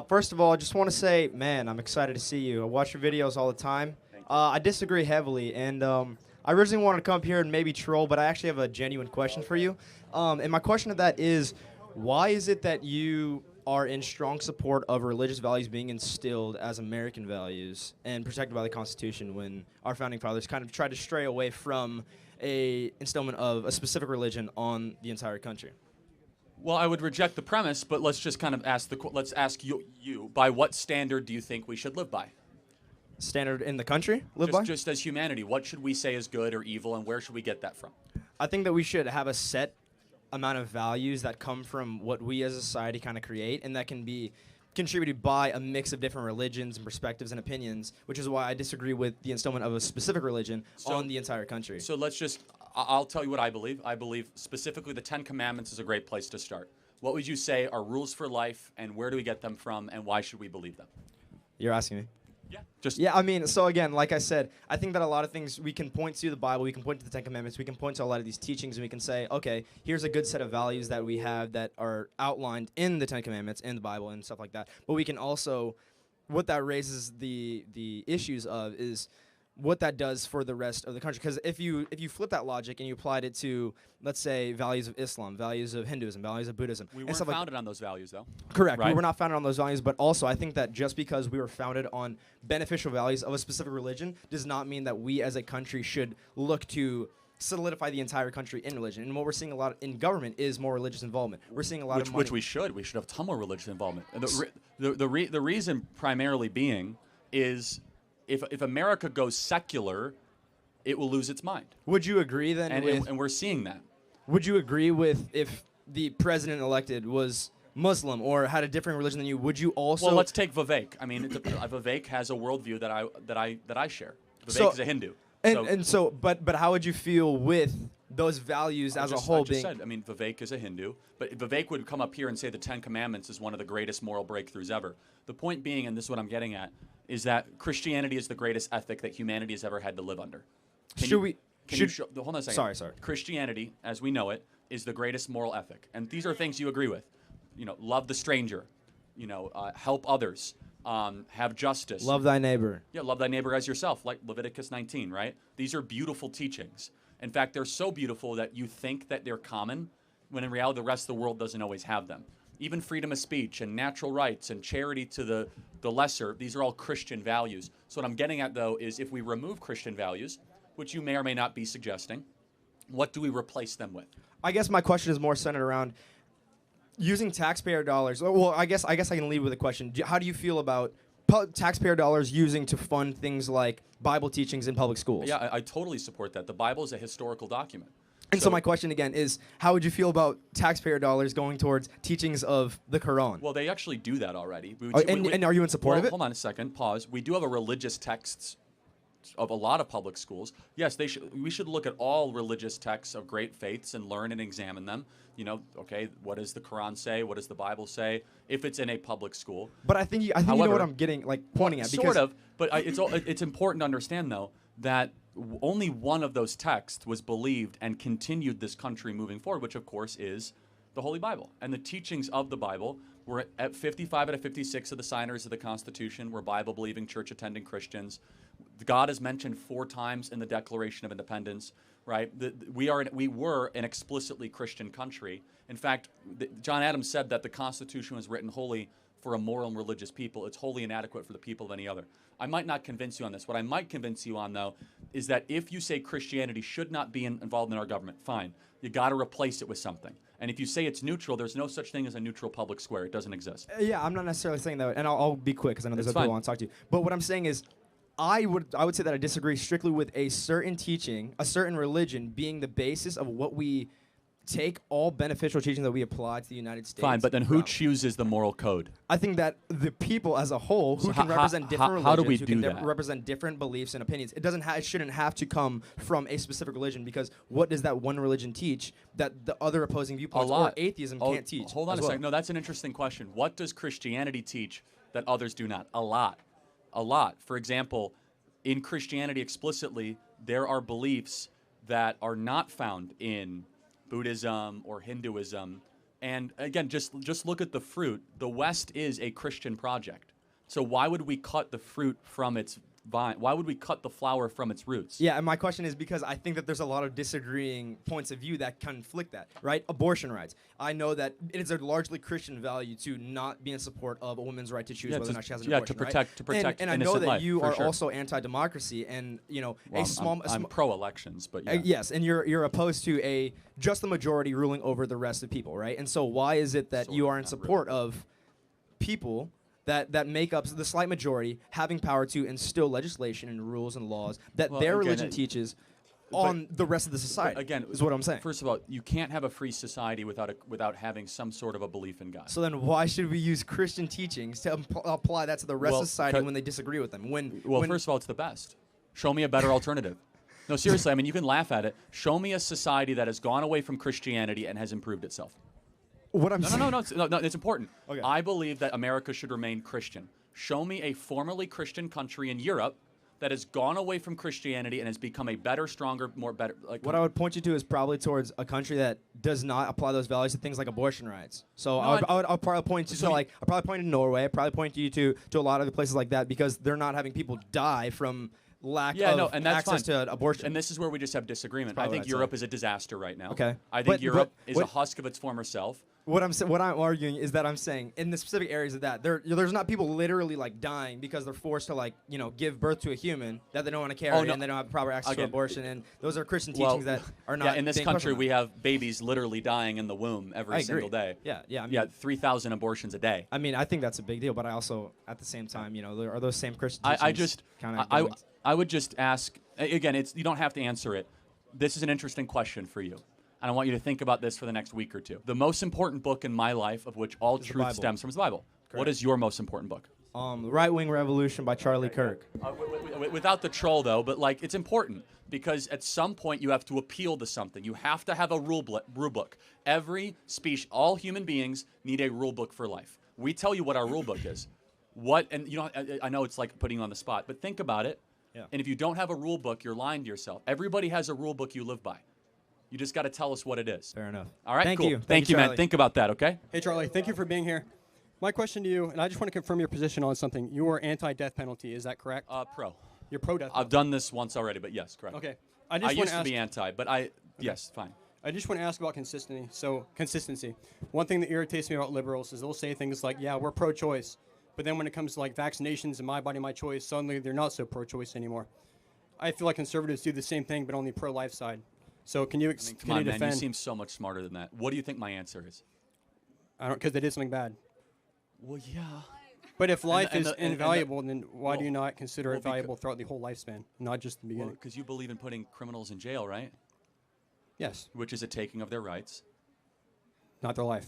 First of all, I just want to say, man, I'm excited to see you. I watch your videos all the time. I disagree heavily, and I originally wanted to come up here and maybe troll, but I actually have a genuine question for you. And my question to that is, why is it that you are in strong support of religious values being instilled as American values and protected by the Constitution when our founding fathers kind of tried to stray away from a instillment of a specific religion on the entire country? Well, I would reject the premise, but let's just kind of let's ask you, by what standard do you think we should live by? Standard in the country live just, by? just as humanity, what should we say is good or evil, and where should we get that from? I think that we should have a set amount of values that come from what we as a society kind of create, and that can be contributed by a mix of different religions and perspectives and opinions, which is why I disagree with the instillment of a specific religion on the entire country. So I'll tell you what I believe. I believe specifically the Ten Commandments is a great place to start. What would you say are rules for life, and where do we get them from, and why should we believe them? You're asking me? Yeah. Yeah, I mean, so again, like I said, I think that a lot of things we can point to the Bible, we can point to the Ten Commandments, we can point to a lot of these teachings, and we can say, okay, here's a good set of values that we have that are outlined in the Ten Commandments, in the Bible, and stuff like that. But we can also, what that raises the issues of is what that does for the rest of the country. Because if you flip that logic and you applied it to, let's say, values of Islam, values of Hinduism, values of Buddhism. We weren't founded on those values, though. Correct. Right? We were not founded on those values, but also I think that just because we were founded on beneficial values of a specific religion does not mean that we as a country should look to solidify the entire country in religion. And what we're seeing a lot in government is more religious involvement. We're seeing a lot of money. Which we should. We should have a ton more religious involvement. And the reason primarily being is if America goes secular, it will lose its mind. Would you agree then? And we're seeing that. Would you agree with if the president elected was Muslim or had a different religion than you? Would you also? Well, let's take Vivek. I mean, Vivek has a worldview that I share. Vivek is a Hindu. But how would you feel with those values as a whole being? I mean, Vivek is a Hindu, but Vivek would come up here and say the Ten Commandments is one of the greatest moral breakthroughs ever. The point being, and this is what I'm getting at, is that Christianity is the greatest ethic that humanity has ever had to live under. Hold on a second. Sorry. Christianity, as we know it, is the greatest moral ethic, and these are things you agree with. You know, love the stranger. You know, help others. Have justice. Love thy neighbor. Yeah, love thy neighbor as yourself, like Leviticus 19, right? These are beautiful teachings. In fact, they're so beautiful that you think that they're common, when in reality the rest of the world doesn't always have them. Even freedom of speech and natural rights and charity to the lesser, these are all Christian values. So what I'm getting at, though, is if we remove Christian values, which you may or may not be suggesting, what do we replace them with? I guess my question is more centered around using taxpayer dollars. Well, I guess I can lead with a question. How do you feel about taxpayer dollars using to fund things like Bible teachings in public schools? Yeah, I totally support that. The Bible is a historical document. And so my question again is, how would you feel about taxpayer dollars going towards teachings of the Quran? Well, they actually do that already. And are you in support of it? Hold on a second. Pause. We do have a religious texts of a lot of public schools. Yes, we should look at all religious texts of great faiths and learn and examine them. You know, okay, what does the Quran say? What does the Bible say? If it's in a public school. But I think you know what I'm getting, pointing at. Sort of, but it's important to understand, though, that only one of those texts was believed and continued this country moving forward, which, of course, is the Holy Bible. And the teachings of the Bible were at 55 out of 56 of the signers of the Constitution were Bible-believing, church-attending Christians. God is mentioned 4 times in the Declaration of Independence, right? We were an explicitly Christian country. In fact, John Adams said that the Constitution was written wholly for a moral and religious people. It's wholly inadequate for the people of any other. I might not convince you on this. What I might convince you on, though, is that if you say Christianity should not be involved in our government, fine. You got to replace it with something. And if you say it's neutral, there's no such thing as a neutral public square. It doesn't exist. Yeah, I'm not necessarily saying that, and I'll be quick because I know there's other people I want to talk to you. But what I'm saying is, I would say that I disagree strictly with a certain teaching, a certain religion being the basis of what we take all beneficial teachings that we apply to the United States. Fine, but then who chooses the moral code? I think that the people as a whole who can represent different religions, how do we who do can that? Represent different beliefs and opinions. It shouldn't have to come from a specific religion, because what does that one religion teach that the other opposing viewpoints or atheism can't teach? Hold on a second. No, that's an interesting question. What does Christianity teach that others do not? A lot. A lot. For example, in Christianity explicitly, there are beliefs that are not found in Buddhism or Hinduism And again, just look at the fruit. The West is a Christian project. So why would we cut the fruit from its vine? Why would we cut the flower from its roots? Yeah, and my question is because I think that there's a lot of disagreeing points of view that conflict that, right? Abortion rights. I know that it is a largely Christian value to not be in support of a woman's right to choose whether or not she has an abortion, to protect and I know innocent that life, you for are sure. also anti-democracy, and Well, I'm pro-elections, but yeah. yes, and you're opposed to just the majority ruling over the rest of people, right? And so why is it that you are in support of people that make up the slight majority having power to instill legislation and rules and laws that their religion teaches on the rest of the society? Again, is what I'm saying. First of all, you can't have a free society without having some sort of a belief in God. So then why should we use Christian teachings to apply that to the rest of society when they disagree with them? First of all, it's the best. Show me a better alternative. No, seriously, I mean, you can laugh at it. Show me a society that has gone away from Christianity and has improved itself. What I'm saying. No, it's important. Okay. I believe that America should remain Christian. Show me a formerly Christian country in Europe that has gone away from Christianity and has become a better, stronger, more better. What I would point you to is probably towards a country that does not apply those values to things like abortion rights. So I'll probably point you to I'll probably point to Norway. I'll probably point you to a lot of the places like that because they're not having people die from lack of access to abortion. And this is where we just have disagreement. I think Europe is a disaster right now. Okay. I think Europe is a husk of its former self. What I'm arguing is that I'm saying in the specific areas of that there's not people literally like dying because they're forced to give birth to a human that they don't want to carry and they don't have proper access to abortion, and those are Christian teachings that are not. Yeah, in this country we have babies literally dying in the womb every single day. Yeah. I mean, 3,000 abortions a day. I mean, I think that's a big deal, but I also at the same time, there are those same Christian teachings. I would just ask again. You don't have to answer it. This is an interesting question for you. And I want you to think about this for the next week or two. The most important book in my life, of which all truth stems from, is the Bible. Correct. What is your most important book? Right-Wing Revolution by Charliekirk. Without the troll, though, but it's important because at some point you have to appeal to something. You have to have a rule book. Every species, all human beings need a rule book for life. We tell you what our rule book is. I know it's like putting you on the spot, but think about it. Yeah. And if you don't have a rule book, you're lying to yourself. Everybody has a rule book you live by. You just got to tell us what it is. Fair enough. All right, Thank cool. you. Thank you, man. Think about that, okay? Hey, Charlie. Thank you for being here. My question to you, and I just want to confirm your position on something. You are anti-death penalty. Is that correct? Pro. You're pro-death penalty. I've done this once already, but yes, correct. Okay. I used to be anti, but yes, fine. I just want to ask about consistency. Consistency. One thing that irritates me about liberals is they'll say things like, yeah, we're pro-choice. But then when it comes to vaccinations and my body, my choice, suddenly they're not so pro-choice anymore. I feel like conservatives do the same thing, but on the pro-life side. So can you come on, man, you seem so much smarter than that. What do you think my answer is? Because they did something bad. Well, yeah. But if life is invaluable, then why do you not consider it valuable throughout the whole lifespan, not just the beginning? Because you believe in putting criminals in jail, right? Yes. Which is a taking of their rights. Not their life.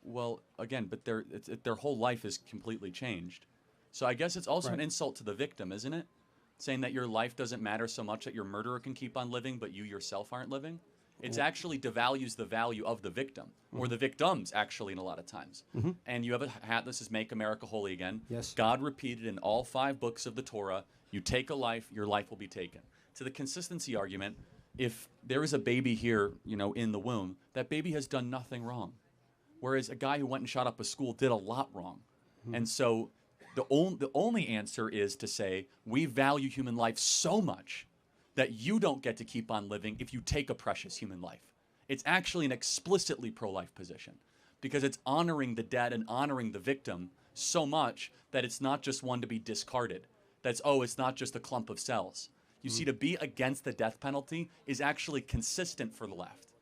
Well, again, but their whole life is completely changed. So I guess it's also an insult to the victim, isn't it? Saying that your life doesn't matter so much that your murderer can keep on living, but you yourself aren't living. It actually devalues the value of the victim, or the victims, actually, in a lot of times. And you have a hat that says, Make America Holy Again. Yes. God repeated in all 5 books of the Torah, you take a life, your life will be taken. To the consistency argument, if there is a baby here, in the womb, that baby has done nothing wrong. Whereas a guy who went and shot up a school did a lot wrong. And so the only answer is to say, we value human life so much that you don't get to keep on living if you take a precious human life. It's actually an explicitly pro-life position because it's honoring the dead and honoring the victim so much that it's not just one to be discarded. It's not just a clump of cells. You see, to be against the death penalty is actually consistent for the left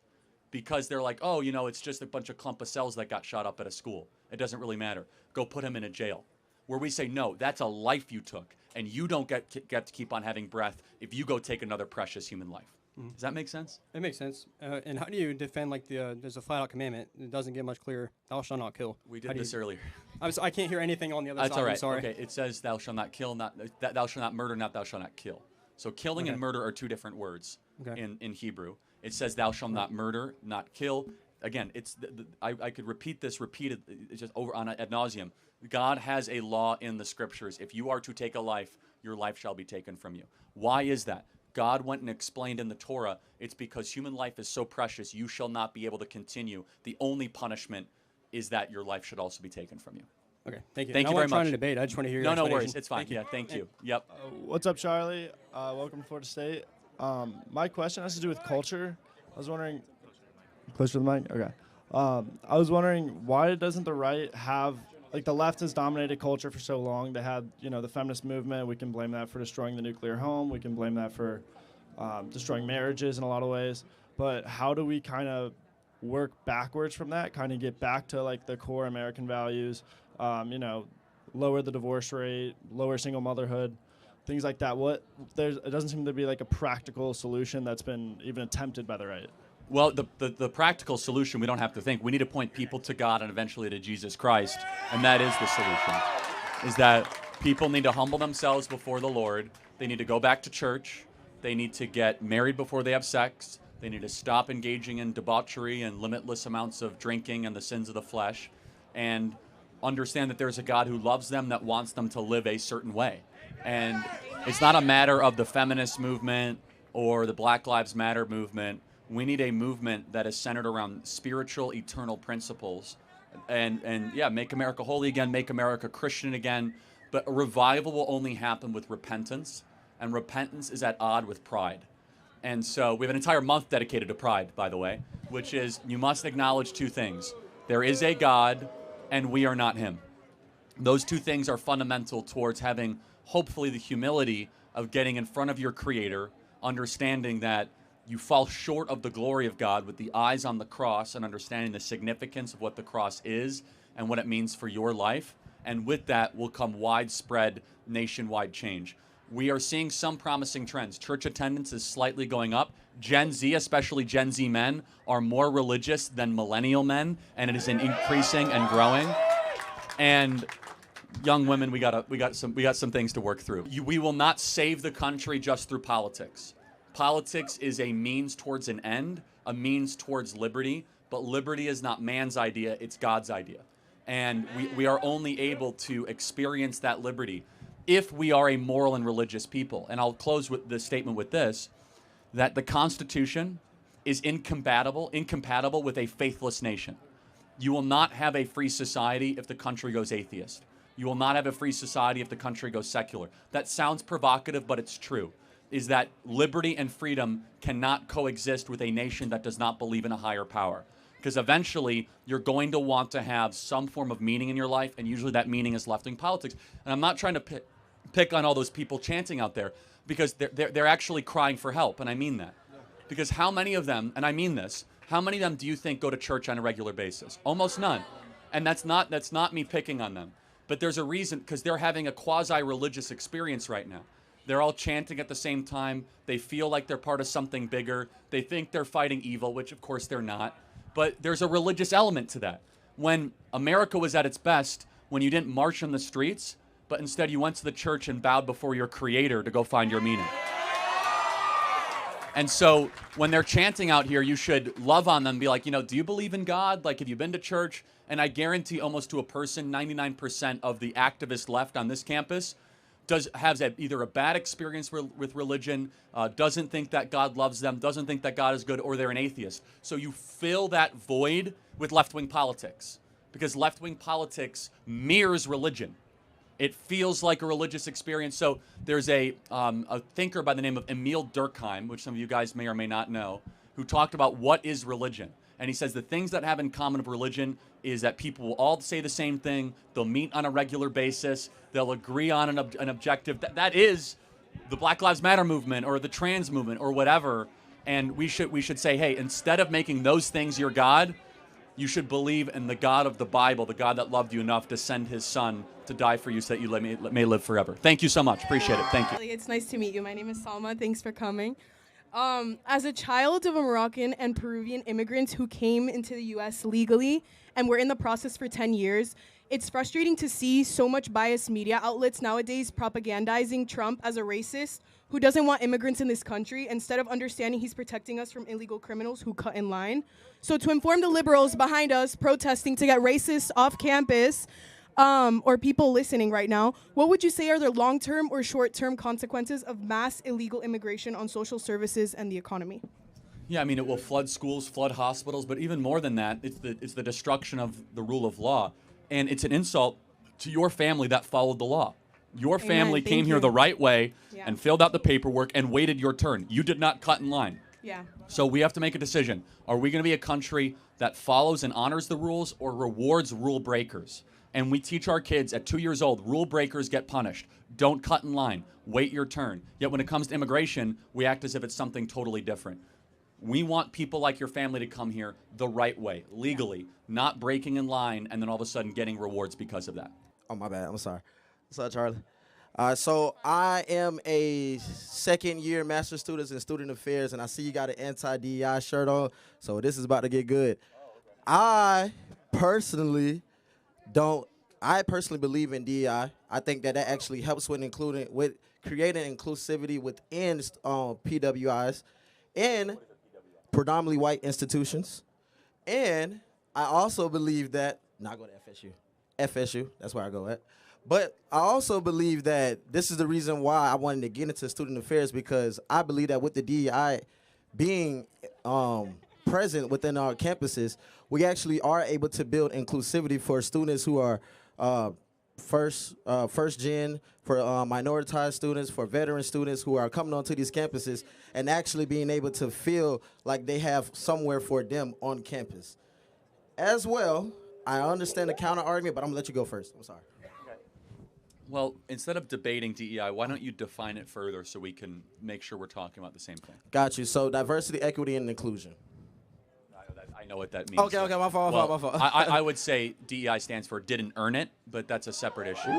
because they're like, it's just a bunch of clump of cells that got shot up at a school. It doesn't really matter. Go put him in a jail. Where we say, no, that's a life you took, and you don't get to keep on having breath if you go take another precious human life. Does that make sense? It makes sense. And how do you defend, there's a flat-out commandment. It doesn't get much clearer. Thou shalt not kill. We did this earlier. I can't hear anything on the other side. That's all right. I'm sorry. Okay, it says, thou shalt not kill, thou shalt not murder, not thou shalt not kill. So killing and murder are 2 different words in Hebrew. It says, thou shalt not murder, not kill. Again, I could repeat this repeatedly, just over on ad nauseum. God has a law in the scriptures. If you are to take a life, your life shall be taken from you. Why is that? God went and explained in the Torah, it's because human life is so precious, you shall not be able to continue. The only punishment is that your life should also be taken from you. Okay, thank you. Thank you I'm very not trying much. to debate. I just want to hear your No, no explanation. worries. It's fine. Yeah, thank you. Yep. What's up, Charlie? Welcome to Florida State. My question has to do with culture. I was wondering, closer to the mic? Okay. I was wondering, why doesn't the right have, like, the left has dominated culture for so long. They had, the feminist movement. We can blame that for destroying the nuclear home. We can blame that for destroying marriages in a lot of ways. But how do we kind of work backwards from that, kind of get back to, like, the core American values, lower the divorce rate, lower single motherhood, things like that? It doesn't seem to be like a practical solution that's been even attempted by the right. Well, the practical solution, we don't have to think. We need to point people to God and eventually to Jesus Christ, and that is the solution, is that people need to humble themselves before the Lord. They need to go back to church. They need to get married before they have sex. They need to stop engaging in debauchery and limitless amounts of drinking and the sins of the flesh, and understand that there's a God who loves them, that wants them to live a certain way. And it's not a matter of the feminist movement or the Black Lives Matter movement. We need a movement that is centered around spiritual, eternal principles. And yeah, make America holy again, make America Christian again. But a revival will only happen with repentance, and repentance is at odds with pride. And so we have an entire month dedicated to pride, by the way, which is you must acknowledge two things. There is a God, and we are not him. Those two things are fundamental towards having, hopefully, the humility of getting in front of your Creator, understanding that you fall short of the glory of God with the eyes on the cross and understanding the significance of what the cross is and what it means for your life. And with that will come widespread nationwide change. We are seeing some promising trends. Church attendance is slightly going up. Gen Z, especially Gen Z men, are more religious than millennial men, and it is increasing and growing. And young women, we got some things to work through. We will not save the country just through politics. Politics is a means towards an end, a means towards liberty, but liberty is not man's idea, it's God's idea. And we are only able to experience that liberty if we are a moral and religious people. And I'll close with the statement with this, that the Constitution is incompatible with a faithless nation. You will not have a free society if the country goes atheist. You will not have a free society if the country goes secular. That sounds provocative, but it's true, is that liberty and freedom cannot coexist with a nation that does not believe in a higher power. Because eventually, you're going to want to have some form of meaning in your life, and usually that meaning is left-wing politics. And I'm not trying to pick on all those people chanting out there, because they're actually crying for help, and I mean that. Because how many of them, and I mean this, how many of them do you think go to church on a regular basis? Almost none. And that's not me picking on them. But there's a reason, because they're having a quasi-religious experience right now. They're all chanting at the same time. They feel like they're part of something bigger. They think they're fighting evil, which of course they're not. But there's a religious element to that. When America was at its best, when you didn't march on the streets, but instead you went to the church and bowed before your Creator to go find your meaning. And so when they're chanting out here, you should love on them, be like, do you believe in God? Like, have you been to church? And I guarantee almost to a person, 99% of the activist left on this campus has either a bad experience with religion, doesn't think that God loves them, doesn't think that God is good, or they're an atheist. So you fill that void with left-wing politics, because left-wing politics mirrors religion. It feels like a religious experience. So there's a thinker by the name of Emil Durkheim, which some of you guys may or may not know, who talked about what is religion. And he says the things that have in common of religion is that people will all say the same thing. They'll meet on a regular basis. They'll agree on an objective. That is the Black Lives Matter movement or the trans movement or whatever. And we should say, hey, instead of making those things your God, you should believe in the God of the Bible, the God that loved you enough to send his son to die for you so that you may live forever. Thank you so much. Appreciate it. Thank you. It's nice to meet you. My name is Salma. Thanks for coming. As a child of a Moroccan and Peruvian immigrants who came into the U.S. legally and were in the process for 10 years, it's frustrating to see so much biased media outlets nowadays propagandizing Trump as a racist who doesn't want immigrants in this country instead of understanding he's protecting us from illegal criminals who cut in line. So to inform the liberals behind us protesting to get racists off campus, or people listening right now, what would you say are the long-term or short-term consequences of mass illegal immigration on social services and the economy? Yeah, I mean, it will flood schools, flood hospitals, but even more than that, it's the destruction of the rule of law. And it's an insult to your family that followed the law. Your family came here the right way and filled out the paperwork and waited your turn. You did not cut in line. Yeah. So we have to make a decision. Are we going to be a country that follows and honors the rules or rewards rule breakers? And we teach our kids at 2 years old, rule breakers get punished. Don't cut in line. Wait your turn. Yet when it comes to immigration, we act as if it's something totally different. We want people like your family to come here the right way, legally, not breaking in line and then all of a sudden getting rewards because of that. Oh, my bad. I'm sorry. What's up, Charlie? So I am a second-year master's student in student affairs, and I see you got an anti-DEI shirt on, so this is about to get good. I personally believe in DEI. I think that actually helps with creating inclusivity within PWIs and predominantly white institutions. And I also believe that, not go to FSU, that's where I go at. But I also believe that this is the reason why I wanted to get into student affairs, because I believe that with the DEI being present within our campuses, we actually are able to build inclusivity for students who are first gen, for minoritized students, for veteran students who are coming onto these campuses and actually being able to feel like they have somewhere for them on campus. As well, I understand the counter argument, but I'm gonna let you go first. I'm sorry. Well, instead of debating DEI, why don't you define it further so we can make sure we're talking about the same thing? Got you. So diversity, equity, and inclusion. I know what that means. Okay, my fault. I would say DEI stands for didn't earn it, but that's a separate issue.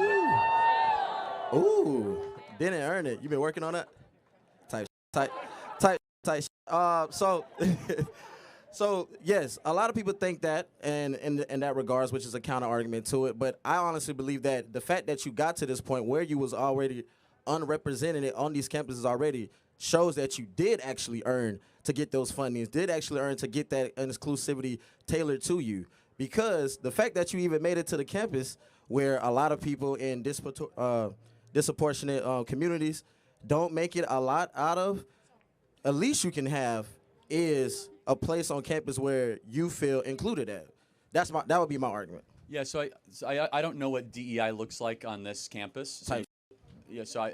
Ooh, didn't earn it. You been working on that? Type. So yes, a lot of people think that, and in that regards, which is a counter argument to it. But I honestly believe that the fact that you got to this point where you was already unrepresented on these campuses already shows that you did actually earn to get those fundings, did actually earn to get that inclusivity tailored to you. Because the fact that you even made it to the campus where a lot of people in disproportionate communities don't make it a lot out of, at least you can have is a place on campus where you feel included at. That would be my argument. Yeah, so I don't know what DEI looks like on this campus. Yeah, so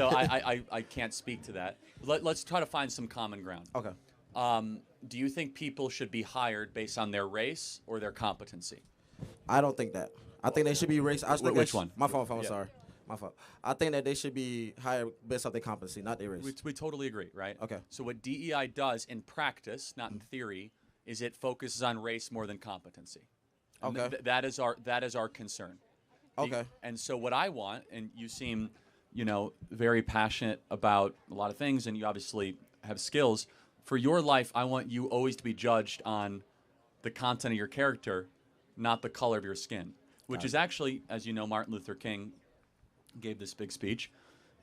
I can't speak to that. Let's try to find some common ground. Okay. Do you think people should be hired based on their race or their competency? I don't think that. I think they should be race. Which one? My fault. Sorry. My fault. I think that they should be hired based off their competency, not their race. We totally agree, right? Okay. So what DEI does in practice, not in theory, is it focuses on race more than competency. And Okay. that is our concern. Okay. And so what I want, and you seem, very passionate about a lot of things, and you obviously have skills. For your life, I want you always to be judged on the content of your character, not the color of your skin, which is actually, as you know, Martin Luther King gave this big speech,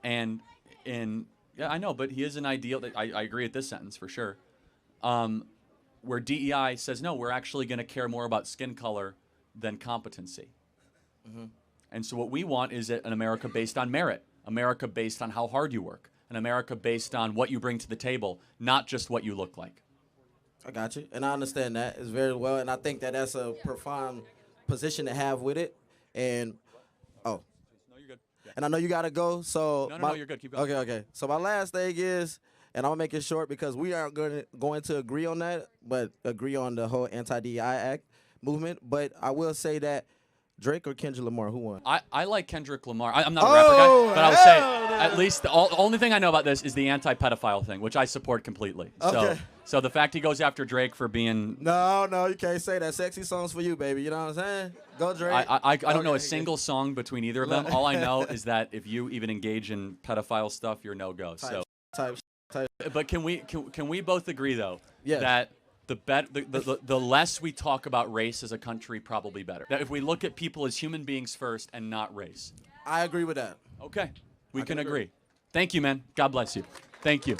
and yeah, I know, but he is an ideal. I agree with this sentence for sure, where DEI says no, we're actually going to care more about skin color than competency. Mm-hmm. And so what we want is an America based on merit, America based on how hard you work, an America based on what you bring to the table, not just what you look like. I got you, and I understand that as very well, and I think that that's a profound position to have with it. And no, you're good. Yeah. And I know you gotta go, so No, you're good. Keep going. Okay. So my last thing is, and I'm gonna make it short because we aren't going to agree on that, but agree on the whole anti-DEI act movement. But I will say that Drake or Kendrick Lamar, who won? I like Kendrick Lamar. I'm not a rapper guy, but I would say at least the only thing I know about this is the anti-pedophile thing, which I support completely. Okay. So the fact he goes after Drake for being No, you can't say that. Sexy songs for you, baby. You know what I'm saying? Go Drake. I don't know a single song between either of them. All I know is that if you even engage in pedophile stuff, you're no go. Type. But can we both agree though Yes. that the less we talk about race as a country, probably better. That if we look at people as human beings first and not race. I agree with that. Okay, we I can can agree. agree. Thank you, man. God bless you. Thank you.